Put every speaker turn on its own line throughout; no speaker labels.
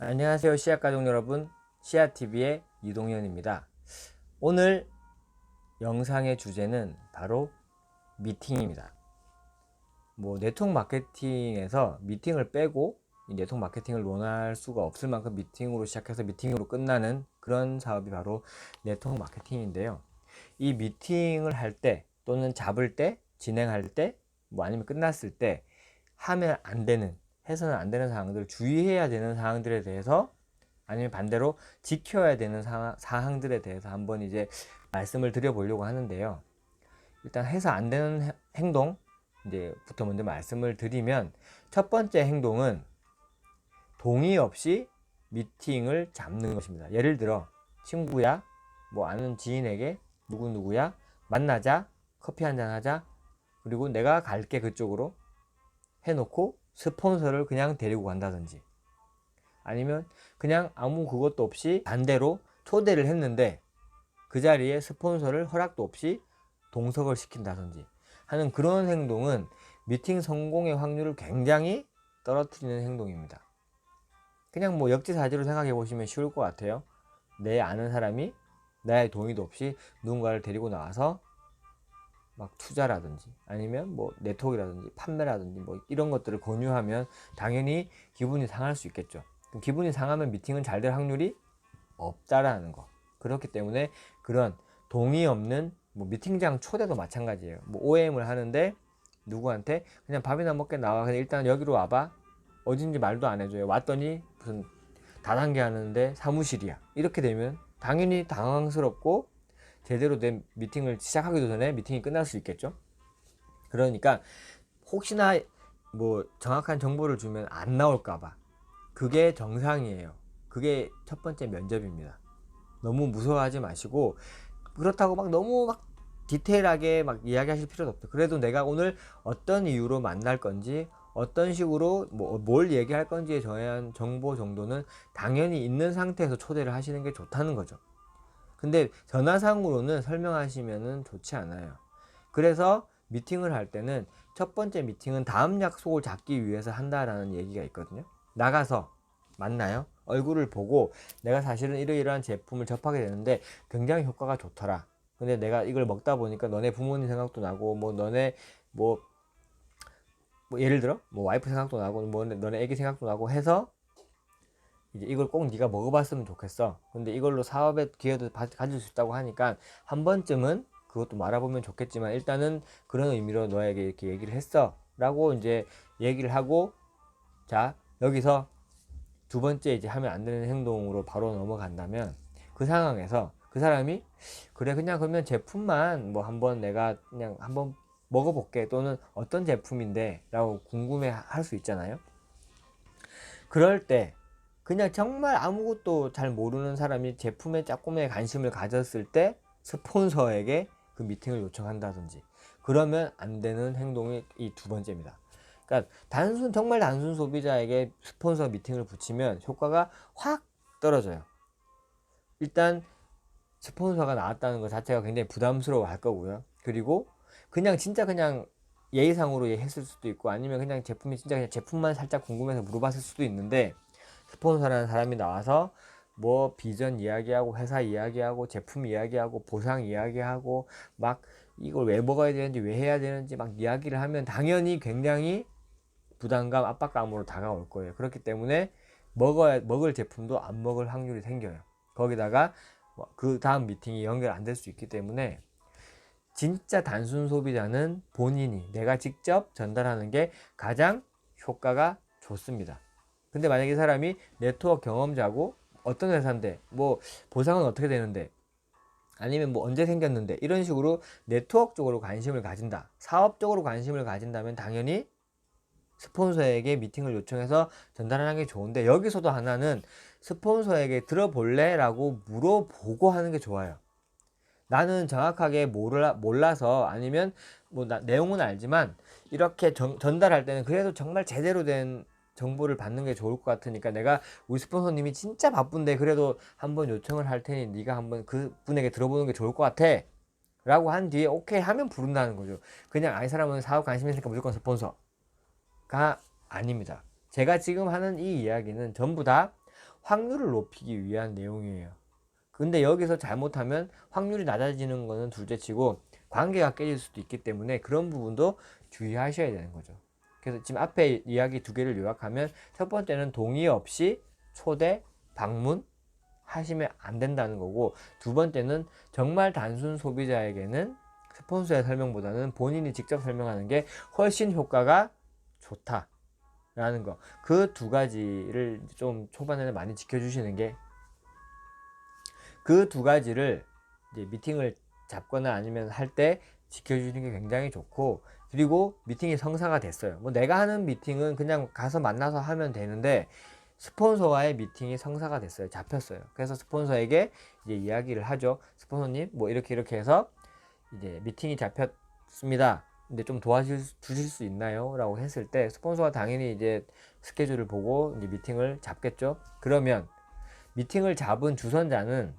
안녕하세요, 씨앗가족 여러분. 씨앗TV의 이동현입니다. 오늘 영상의 주제는 바로 미팅입니다. 네트워크 마케팅에서 미팅을 빼고 이 네트워크 마케팅을 논할 수가 없을 만큼 미팅으로 시작해서 미팅으로 끝나는 그런 사업이 바로 네트워크 마케팅인데요. 이 미팅을 할 때 또는 잡을 때, 진행할 때, 아니면 끝났을 때 하면 안 되는, 해서는 안 되는 사항들, 주의해야 되는 사항들에 대해서, 아니면 반대로 지켜야 되는 사항들에 대해서 한번 이제 말씀을 드려보려고 하는데요. 일단 해서 안 되는 행동 이제부터 먼저 말씀을 드리면, 첫 번째 행동은 동의 없이 미팅을 잡는 것입니다. 예를 들어 친구야, 아는 지인에게 누구누구야, 만나자, 커피 한잔 하자, 그리고 내가 갈게 그쪽으로 해놓고 스폰서를 그냥 데리고 간다든지, 아니면 그냥 아무 그것도 없이 반대로 초대를 했는데 그 자리에 스폰서를 허락도 없이 동석을 시킨다든지 하는 그런 행동은 미팅 성공의 확률을 굉장히 떨어뜨리는 행동입니다. 그냥 역지사지로 생각해 보시면 쉬울 것 같아요. 내 아는 사람이 나의 동의도 없이 누군가를 데리고 나와서 막 투자라든지 아니면 네트워크라든지 판매라든지 이런 것들을 권유하면 당연히 기분이 상할 수 있겠죠. 기분이 상하면 미팅은 잘 될 확률이 없다라는 거. 그렇기 때문에 그런 동의 없는 미팅장 초대도 마찬가지예요. OM을 하는데 누구한테 그냥 밥이나 먹게 나와, 그냥 일단 여기로 와봐, 어딘지 말도 안 해줘요. 왔더니 무슨 다단계 하는데 사무실이야. 이렇게 되면 당연히 당황스럽고 제대로 된 미팅을 시작하기도 전에 미팅이 끝날 수 있겠죠. 그러니까 혹시나 정확한 정보를 주면 안 나올까봐, 그게 정상이에요. 그게 첫 번째 면접입니다. 너무 무서워하지 마시고, 그렇다고 너무 디테일하게 이야기하실 필요도 없죠. 그래도 내가 오늘 어떤 이유로 만날 건지, 어떤 식으로 뭘 얘기할 건지에 대한 정보 정도는 당연히 있는 상태에서 초대를 하시는 게 좋다는 거죠. 근데 전화상으로는 설명하시면은 좋지 않아요. 그래서 미팅을 할 때는 첫 번째 미팅은 다음 약속을 잡기 위해서 한다라는 얘기가 있거든요. 나가서 만나요. 얼굴을 보고 내가 사실은 이러이러한 제품을 접하게 되는데 굉장히 효과가 좋더라. 근데 내가 이걸 먹다 보니까 너네 부모님 생각도 나고 너네 뭐, 예를 들어 와이프 생각도 나고 너네 애기 생각도 나고 해서 이제 이걸 꼭 네가 먹어봤으면 좋겠어. 근데 이걸로 사업의 기회도 가질 수 있다고 하니까 한 번쯤은 그것도 말아보면 좋겠지만, 일단은 그런 의미로 너에게 이렇게 얘기를 했어 라고 이제 얘기를 하고, 자 여기서 두 번째 이제 하면 안 되는 행동으로 바로 넘어간다면, 그 상황에서 그 사람이 그래 그냥 그러면 제품만 한번 내가 그냥 한번 먹어볼게, 또는 어떤 제품인데 라고 궁금해 할 수 있잖아요. 그럴 때 그냥 정말 아무것도 잘 모르는 사람이 제품에 조금의 관심을 가졌을 때 스폰서에게 그 미팅을 요청한다든지, 그러면 안 되는 행동이 이 두 번째입니다. 그러니까 정말 단순 소비자에게 스폰서 미팅을 붙이면 효과가 확 떨어져요. 일단 스폰서가 나왔다는 것 자체가 굉장히 부담스러워 할 거고요. 그리고 그냥 진짜 그냥 예의상으로 했을 수도 있고, 아니면 그냥 제품이 진짜 그냥 제품만 살짝 궁금해서 물어봤을 수도 있는데, 스폰서라는 사람이 나와서 비전 이야기하고 회사 이야기하고 제품 이야기하고 보상 이야기하고 이걸 왜 먹어야 되는지 왜 해야 되는지 이야기를 하면 당연히 굉장히 부담감, 압박감으로 다가올 거예요. 그렇기 때문에 먹을 제품도 안 먹을 확률이 생겨요. 거기다가 그 다음 미팅이 연결 안 될 수 있기 때문에, 진짜 단순 소비자는 본인이 내가 직접 전달하는 게 가장 효과가 좋습니다. 근데 만약에 이 사람이 네트워크 경험자고 어떤 회사인데 보상은 어떻게 되는데 아니면 언제 생겼는데 이런 식으로 네트워크 쪽으로 관심을 가진다, 사업적으로 관심을 가진다면 당연히 스폰서에게 미팅을 요청해서 전달하는 게 좋은데, 여기서도 하나는 스폰서에게 들어볼래? 라고 물어보고 하는 게 좋아요. 나는 정확하게 몰라서, 아니면 내용은 알지만 이렇게 전달할 때는 그래도 정말 제대로 된 정보를 받는 게 좋을 것 같으니까, 내가 우리 스폰서님이 진짜 바쁜데 그래도 한번 요청을 할 테니 네가 한번 그 분에게 들어보는 게 좋을 것 같아 라고 한 뒤에 오케이 하면 부른다는 거죠. 그냥 이 사람은 사업 관심 있으니까 무조건 스폰서가 아닙니다. 제가 지금 하는 이 이야기는 전부 다 확률을 높이기 위한 내용이에요. 근데 여기서 잘못하면 확률이 낮아지는 거는 둘째치고 관계가 깨질 수도 있기 때문에 그런 부분도 주의하셔야 되는 거죠. 그래서 지금 앞에 이야기 두 개를 요약하면, 첫 번째는 동의 없이 초대, 방문 하시면 안 된다는 거고, 두 번째는 정말 단순 소비자에게는 스폰서의 설명보다는 본인이 직접 설명하는 게 훨씬 효과가 좋다라는 거. 그 두 가지를 좀 초반에는 많이 지켜주시는 게, 그 두 가지를 이제 미팅을 잡거나 아니면 할 때 지켜주는 게 굉장히 좋고, 그리고 미팅이 성사가 됐어요. 뭐 내가 하는 미팅은 그냥 가서 만나서 하면 되는데, 스폰서와의 미팅이 성사가 됐어요. 잡혔어요. 그래서 스폰서에게 이제 이야기를 하죠. 스폰서님, 뭐 이렇게 해서 이제 미팅이 잡혔습니다. 근데 좀 도와주실 수 있나요? 라고 했을 때, 스폰서가 당연히 이제 스케줄을 보고 이제 미팅을 잡겠죠. 그러면 미팅을 잡은 주선자는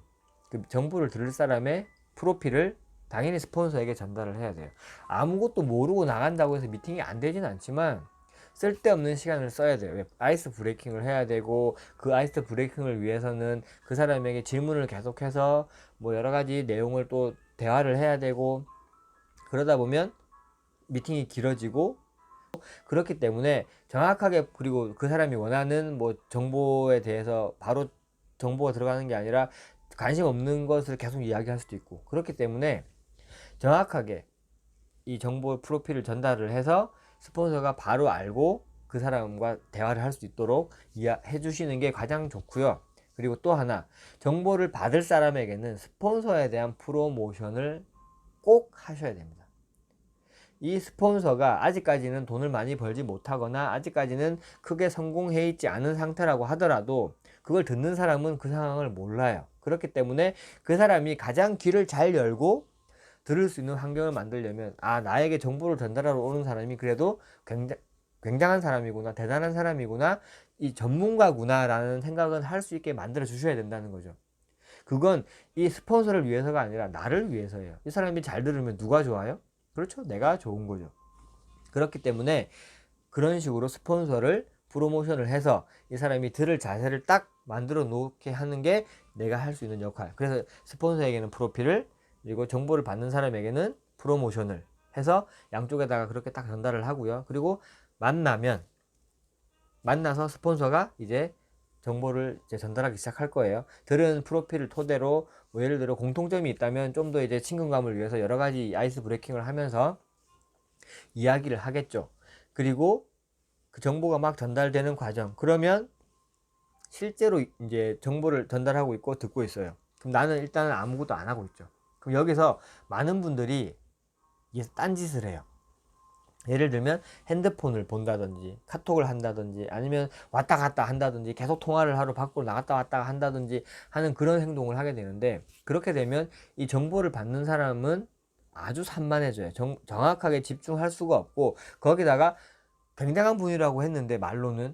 그 정보를 들을 사람의 프로필을 당연히 스폰서에게 전달을 해야 돼요. 아무것도 모르고 나간다고 해서 미팅이 안 되진 않지만 쓸데없는 시간을 써야 돼요. 아이스 브레이킹을 해야 되고, 그 아이스 브레이킹을 위해서는 그 사람에게 질문을 계속해서 뭐 여러 가지 내용을 또 대화를 해야 되고, 그러다 보면 미팅이 길어지고, 그렇기 때문에 정확하게, 그리고 그 사람이 원하는 뭐 정보에 대해서 바로 정보가 들어가는 게 아니라 관심 없는 것을 계속 이야기할 수도 있고, 그렇기 때문에 정확하게 이 정보 프로필을 전달을 해서 스폰서가 바로 알고 그 사람과 대화를 할 수 있도록 해 주시는 게 가장 좋고요. 그리고 또 하나, 정보를 받을 사람에게는 스폰서에 대한 프로모션을 꼭 하셔야 됩니다. 이 스폰서가 아직까지는 돈을 많이 벌지 못하거나 아직까지는 크게 성공해 있지 않은 상태라고 하더라도 그걸 듣는 사람은 그 상황을 몰라요. 그렇기 때문에 그 사람이 가장 귀를 잘 열고 들을 수 있는 환경을 만들려면, 나에게 정보를 전달하러 오는 사람이 그래도 굉장한 사람이구나, 대단한 사람이구나, 이 전문가구나 라는 생각은 할 수 있게 만들어 주셔야 된다는 거죠. 그건 이 스폰서를 위해서가 아니라 나를 위해서예요. 이 사람이 잘 들으면 누가 좋아요? 그렇죠, 내가 좋은 거죠. 그렇기 때문에 그런 식으로 스폰서를 프로모션을 해서 이 사람이 들을 자세를 딱 만들어 놓게 하는 게 내가 할 수 있는 역할. 그래서 스폰서에게는 프로필을, 그리고 정보를 받는 사람에게는 프로모션을 해서 양쪽에다가 그렇게 딱 전달을 하고요. 그리고 만나서 스폰서가 이제 정보를 이제 전달하기 시작할 거예요. 들은 프로필을 토대로 뭐 예를 들어 공통점이 있다면 좀 더 이제 친근감을 위해서 여러 가지 아이스 브레이킹을 하면서 이야기를 하겠죠. 그리고 그 정보가 막 전달되는 과정, 그러면 실제로 이제 정보를 전달하고 있고 듣고 있어요. 그럼 나는 일단은 아무것도 안 하고 있죠. 그럼 여기서 많은 분들이 딴짓을 해요. 예를 들면 핸드폰을 본다든지 카톡을 한다든지 아니면 왔다 갔다 한다든지 계속 통화를 하러 밖으로 나갔다 왔다 한다든지 하는 그런 행동을 하게 되는데, 그렇게 되면 이 정보를 받는 사람은 아주 산만해져요. 정확하게 집중할 수가 없고, 거기다가 굉장한 분이라고 했는데 말로는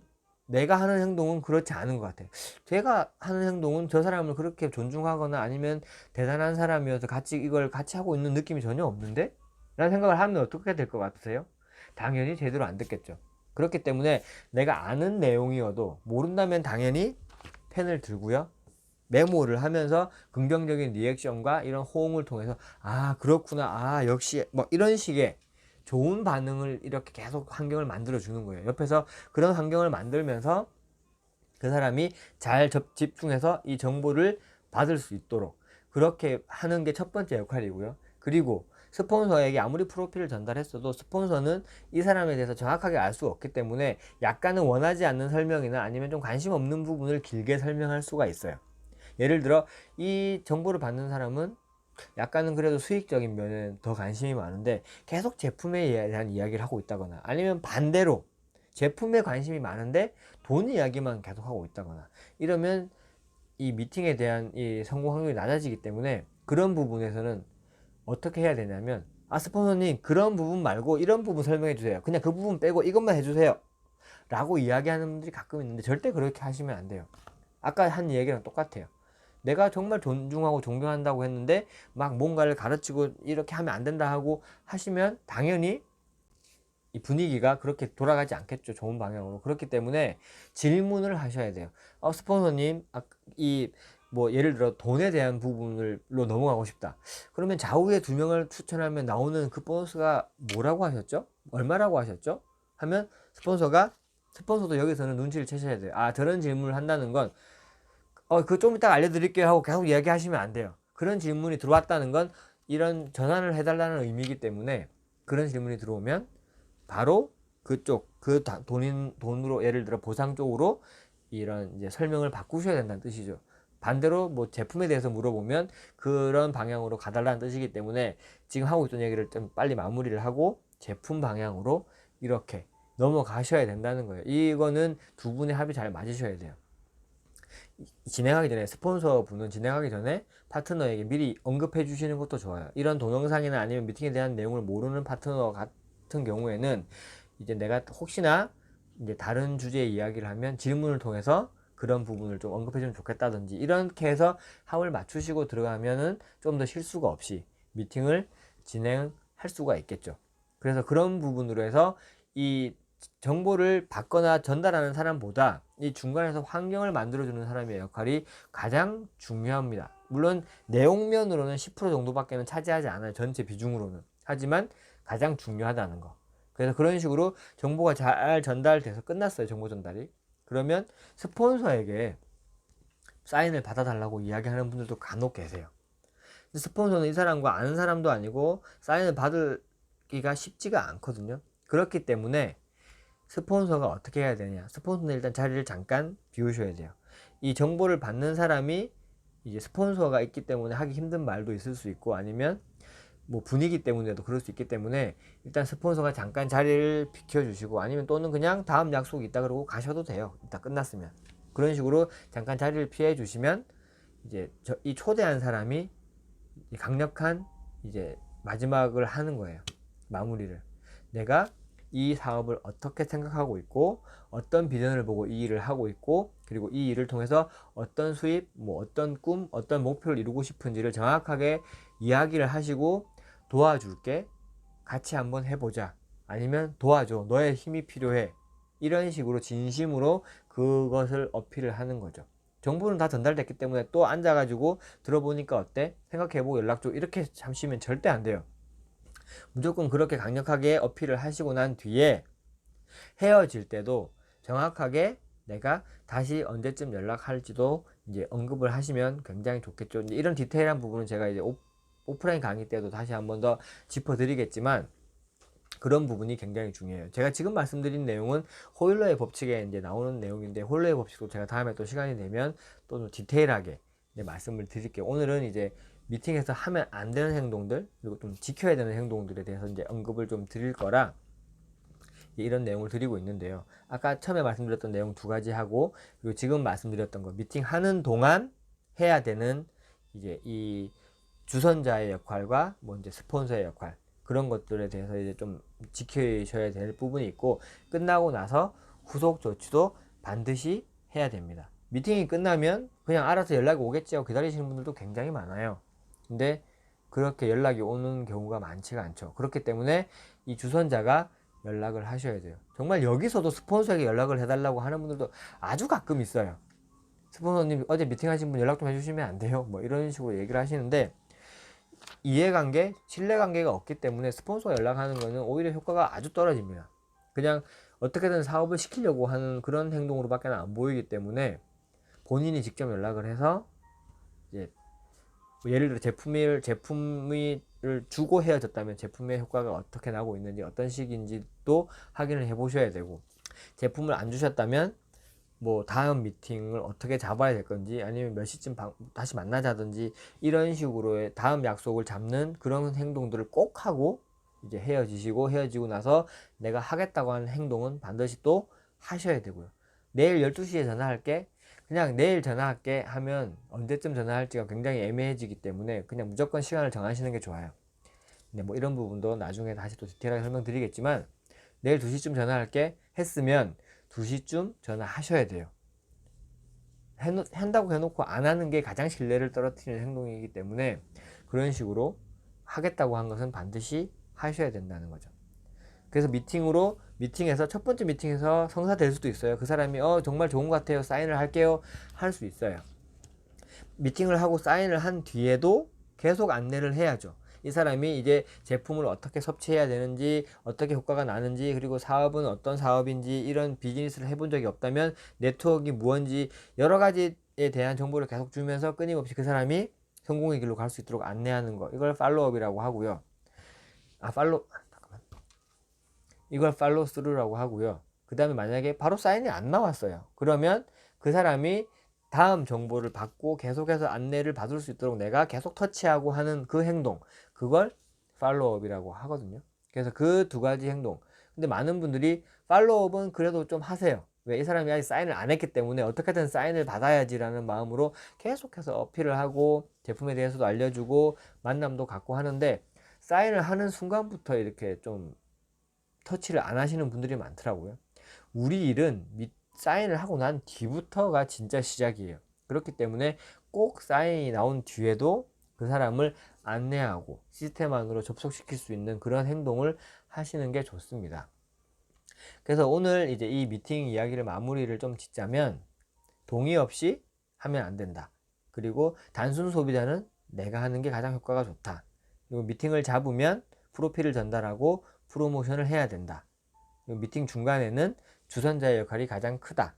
내가 하는 행동은 그렇지 않은 것 같아요. 제가 하는 행동은 저 사람을 그렇게 존중하거나 아니면 대단한 사람이어서 이걸 같이 하고 있는 느낌이 전혀 없는데? 라는 생각을 하면 어떻게 될 것 같으세요? 당연히 제대로 안 듣겠죠. 그렇기 때문에 내가 아는 내용이어도 모른다면 당연히 펜을 들고요, 메모를 하면서 긍정적인 리액션과 이런 호응을 통해서 그렇구나, 역시 뭐 이런 식의 좋은 반응을 이렇게 계속 환경을 만들어 주는 거예요. 옆에서 그런 환경을 만들면서 그 사람이 잘 집중해서 이 정보를 받을 수 있도록 그렇게 하는 게 첫 번째 역할이고요. 그리고 스폰서에게 아무리 프로필을 전달했어도 스폰서는 이 사람에 대해서 정확하게 알 수 없기 때문에 약간은 원하지 않는 설명이나 아니면 좀 관심 없는 부분을 길게 설명할 수가 있어요. 예를 들어 이 정보를 받는 사람은 약간은 그래도 수익적인 면은 더 관심이 많은데 계속 제품에 대한 이야기를 하고 있다거나, 아니면 반대로 제품에 관심이 많은데 돈 이야기만 계속 하고 있다거나, 이러면 이 미팅에 대한 이 성공 확률이 낮아지기 때문에 그런 부분에서는 어떻게 해야 되냐면, 스폰서님 그런 부분 말고 이런 부분 설명해 주세요, 그냥 그 부분 빼고 이것만 해주세요 라고 이야기하는 분들이 가끔 있는데, 절대 그렇게 하시면 안 돼요. 아까 한 얘기랑 똑같아요. 내가 정말 존중하고 존경한다고 했는데 막 뭔가를 가르치고 이렇게 하면 안 된다 하고 하시면 당연히 이 분위기가 그렇게 돌아가지 않겠죠. 좋은 방향으로. 그렇기 때문에 질문을 하셔야 돼요. 스폰서님, 이 뭐 예를 들어 돈에 대한 부분으로 넘어가고 싶다. 그러면 좌우에 두 명을 추천하면 나오는 그 보너스가 뭐라고 하셨죠? 얼마라고 하셨죠? 하면 스폰서도 여기서는 눈치를 채셔야 돼요. 저런 질문을 한다는 건 그거 좀 이따가 알려드릴게요 하고 계속 이야기하시면 안 돼요. 그런 질문이 들어왔다는 건 이런 전환을 해달라는 의미이기 때문에 그런 질문이 들어오면 바로 그쪽 돈으로 예를 들어 보상 쪽으로 이런 이제 설명을 바꾸셔야 된다는 뜻이죠. 반대로 뭐 제품에 대해서 물어보면 그런 방향으로 가달라는 뜻이기 때문에 지금 하고 있던 얘기를 좀 빨리 마무리를 하고 제품 방향으로 이렇게 넘어가셔야 된다는 거예요. 이거는 두 분의 합이 잘 맞으셔야 돼요. 진행하기 전에 스폰서 분은 진행하기 전에 파트너에게 미리 언급해 주시는 것도 좋아요. 이런 동영상이나 아니면 미팅에 대한 내용을 모르는 파트너 같은 경우에는 이제 내가 혹시나 이제 다른 주제의 이야기를 하면 질문을 통해서 그런 부분을 좀 언급해 주면 좋겠다든지 이렇게 해서 합을 맞추시고 들어가면은 좀 더 실수가 없이 미팅을 진행할 수가 있겠죠. 그래서 그런 부분으로 해서 이 정보를 받거나 전달하는 사람보다 이 중간에서 환경을 만들어주는 사람의 역할이 가장 중요합니다. 물론 내용면으로는 10% 정도밖에 차지하지 않아요. 전체 비중으로는. 하지만 가장 중요하다는 거. 그래서 그런 식으로 정보가 잘 전달돼서 끝났어요. 정보 전달이. 그러면 스폰서에게 사인을 받아달라고 이야기하는 분들도 간혹 계세요. 스폰서는 이 사람과 아는 사람도 아니고 사인을 받기가 쉽지가 않거든요. 그렇기 때문에 스폰서가 어떻게 해야 되냐? 스폰서는 일단 자리를 잠깐 비우셔야 돼요. 이 정보를 받는 사람이 이제 스폰서가 있기 때문에 하기 힘든 말도 있을 수 있고 아니면 뭐 분위기 때문에도 그럴 수 있기 때문에 일단 스폰서가 잠깐 자리를 비켜주시고 아니면 또는 그냥 다음 약속이 있다 그러고 가셔도 돼요. 일단 끝났으면. 그런 식으로 잠깐 자리를 피해 주시면 이제 이 초대한 사람이 강력한 이제 마지막을 하는 거예요. 마무리를. 내가 이 사업을 어떻게 생각하고 있고 어떤 비전을 보고 이 일을 하고 있고 그리고 이 일을 통해서 어떤 수입, 뭐 어떤 꿈, 어떤 목표를 이루고 싶은지를 정확하게 이야기를 하시고 도와줄게. 같이 한번 해보자. 아니면 도와줘. 너의 힘이 필요해. 이런 식으로 진심으로 그것을 어필을 하는 거죠. 정보는 다 전달됐기 때문에 또 앉아가지고 들어보니까 어때? 생각해보고 연락 줘. 이렇게 잠시면 절대 안 돼요. 무조건 그렇게 강력하게 어필을 하시고 난 뒤에 헤어질 때도 정확하게 내가 다시 언제쯤 연락할지도 이제 언급을 하시면 굉장히 좋겠죠. 이제 이런 디테일한 부분은 제가 이제 오프라인 강의 때도 다시 한번 더 짚어드리겠지만 그런 부분이 굉장히 중요해요. 제가 지금 말씀드린 내용은 호일러의 법칙에 이제 나오는 내용인데 호일러의 법칙도 제가 다음에 또 시간이 되면 또 디테일하게 말씀을 드릴게요. 오늘은 이제 미팅에서 하면 안 되는 행동들 그리고 좀 지켜야 되는 행동들에 대해서 이제 언급을 좀 드릴 거라 이런 내용을 드리고 있는데요. 아까 처음에 말씀드렸던 내용 두 가지 하고 그리고 지금 말씀드렸던 거 미팅 하는 동안 해야 되는 이제 이 주선자의 역할과 뭐 이제 스폰서의 역할 그런 것들에 대해서 이제 좀 지켜셔야 될 부분이 있고 끝나고 나서 후속 조치도 반드시 해야 됩니다. 미팅이 끝나면 그냥 알아서 연락이 오겠지 하고 기다리시는 분들도 굉장히 많아요. 근데 그렇게 연락이 오는 경우가 많지가 않죠. 그렇기 때문에 이 주선자가 연락을 하셔야 돼요. 정말 여기서도 스폰서에게 연락을 해달라고 하는 분들도 아주 가끔 있어요. 스폰서님 어제 미팅하신 분 연락 좀 해주시면 안 돼요? 뭐 이런 식으로 얘기를 하시는데 이해관계, 신뢰관계가 없기 때문에 스폰서가 연락하는 거는 오히려 효과가 아주 떨어집니다. 그냥 어떻게든 사업을 시키려고 하는 그런 행동으로밖에 안 보이기 때문에 본인이 직접 연락을 해서 이제 예를 들어 제품을 주고 헤어졌다면 제품의 효과가 어떻게 나고 있는지 어떤 식인지도 확인을 해 보셔야 되고 제품을 안 주셨다면 뭐 다음 미팅을 어떻게 잡아야 될 건지 아니면 몇 시쯤 다시 만나자든지 이런 식으로의 다음 약속을 잡는 그런 행동들을 꼭 하고 이제 헤어지고 나서 내가 하겠다고 하는 행동은 반드시 또 하셔야 되고요. 내일 12시에 전화할게. 그냥 내일 전화할게 하면 언제쯤 전화할지가 굉장히 애매해지기 때문에 그냥 무조건 시간을 정하시는 게 좋아요. 네, 뭐 이런 부분도 나중에 다시 또 디테일하게 설명드리겠지만 내일 2시쯤 전화할게 했으면 2시쯤 전화하셔야 돼요. 한다고 해놓고 안 하는 게 가장 신뢰를 떨어뜨리는 행동이기 때문에 그런 식으로 하겠다고 한 것은 반드시 하셔야 된다는 거죠. 그래서 미팅에서 첫 번째 미팅에서 성사될 수도 있어요. 그 사람이 정말 좋은 것 같아요. 사인을 할게요. 할 수 있어요. 미팅을 하고 사인을 한 뒤에도 계속 안내를 해야죠. 이 사람이 이제 제품을 어떻게 섭취해야 되는지, 어떻게 효과가 나는지, 그리고 사업은 어떤 사업인지, 이런 비즈니스를 해본 적이 없다면 네트워크가 뭔지 여러 가지에 대한 정보를 계속 주면서 끊임없이 그 사람이 성공의 길로 갈 수 있도록 안내하는 거, 이걸 팔로우업이라고 하고요. 이걸 팔로우 스루라고 하고요. 그 다음에 만약에 바로 사인이 안 나왔어요. 그러면 그 사람이 다음 정보를 받고 계속해서 안내를 받을 수 있도록 내가 계속 터치하고 하는 그 행동, 그걸 팔로우업이라고 하거든요. 그래서 그 두 가지 행동. 근데 많은 분들이 팔로우업은 그래도 좀 하세요. 왜? 이 사람이 아직 사인을 안 했기 때문에 어떻게든 사인을 받아야지라는 마음으로 계속해서 어필을 하고 제품에 대해서도 알려주고 만남도 갖고 하는데, 사인을 하는 순간부터 이렇게 좀 터치를 안 하시는 분들이 많더라고요. 우리 일은 사인을 하고 난 뒤부터가 진짜 시작이에요. 그렇기 때문에 꼭 사인이 나온 뒤에도 그 사람을 안내하고 시스템 안으로 접속시킬 수 있는 그런 행동을 하시는 게 좋습니다. 그래서 오늘 이제 이 미팅 이야기를 마무리를 좀 짓자면, 동의 없이 하면 안 된다. 그리고 단순 소비자는 내가 하는 게 가장 효과가 좋다. 그리고 미팅을 잡으면 프로필을 전달하고 프로모션을 해야 된다. 그리고 미팅 중간에는 주선자의 역할이 가장 크다.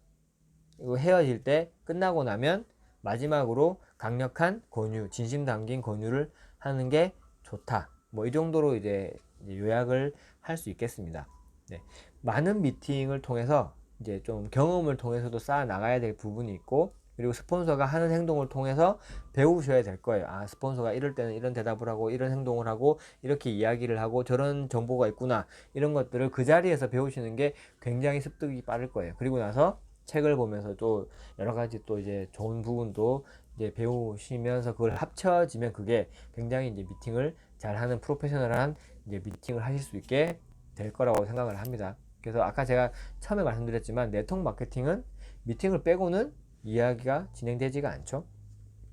그리고 헤어질 때 끝나고 나면 마지막으로 강력한 권유, 진심 담긴 권유를 하는 게 좋다. 뭐 이 정도로 이제 요약을 할 수 있겠습니다. 네. 많은 미팅을 통해서 이제 좀 경험을 통해서도 쌓아 나가야 될 부분이 있고, 그리고 스폰서가 하는 행동을 통해서 배우셔야 될 거예요. 아, 스폰서가 이럴 때는 이런 대답을 하고 이런 행동을 하고 이렇게 이야기를 하고 저런 정보가 있구나, 이런 것들을 그 자리에서 배우시는 게 굉장히 습득이 빠를 거예요. 그리고 나서 책을 보면서 또 여러 가지 또 이제 좋은 부분도 이제 배우시면서 그걸 합쳐지면 그게 굉장히 이제 미팅을 잘하는 프로페셔널한 이제 미팅을 하실 수 있게 될 거라고 생각을 합니다. 그래서 아까 제가 처음에 말씀드렸지만 네트워크 마케팅은 미팅을 빼고는 이야기가 진행되지가 않죠.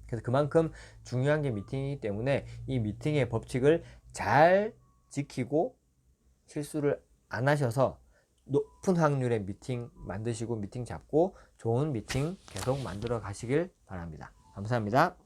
그래서 그만큼 중요한 게 미팅이기 때문에 이 미팅의 법칙을 잘 지키고 실수를 안 하셔서 높은 확률의 미팅 만드시고 미팅 잡고 좋은 미팅 계속 만들어 가시길 바랍니다. 감사합니다.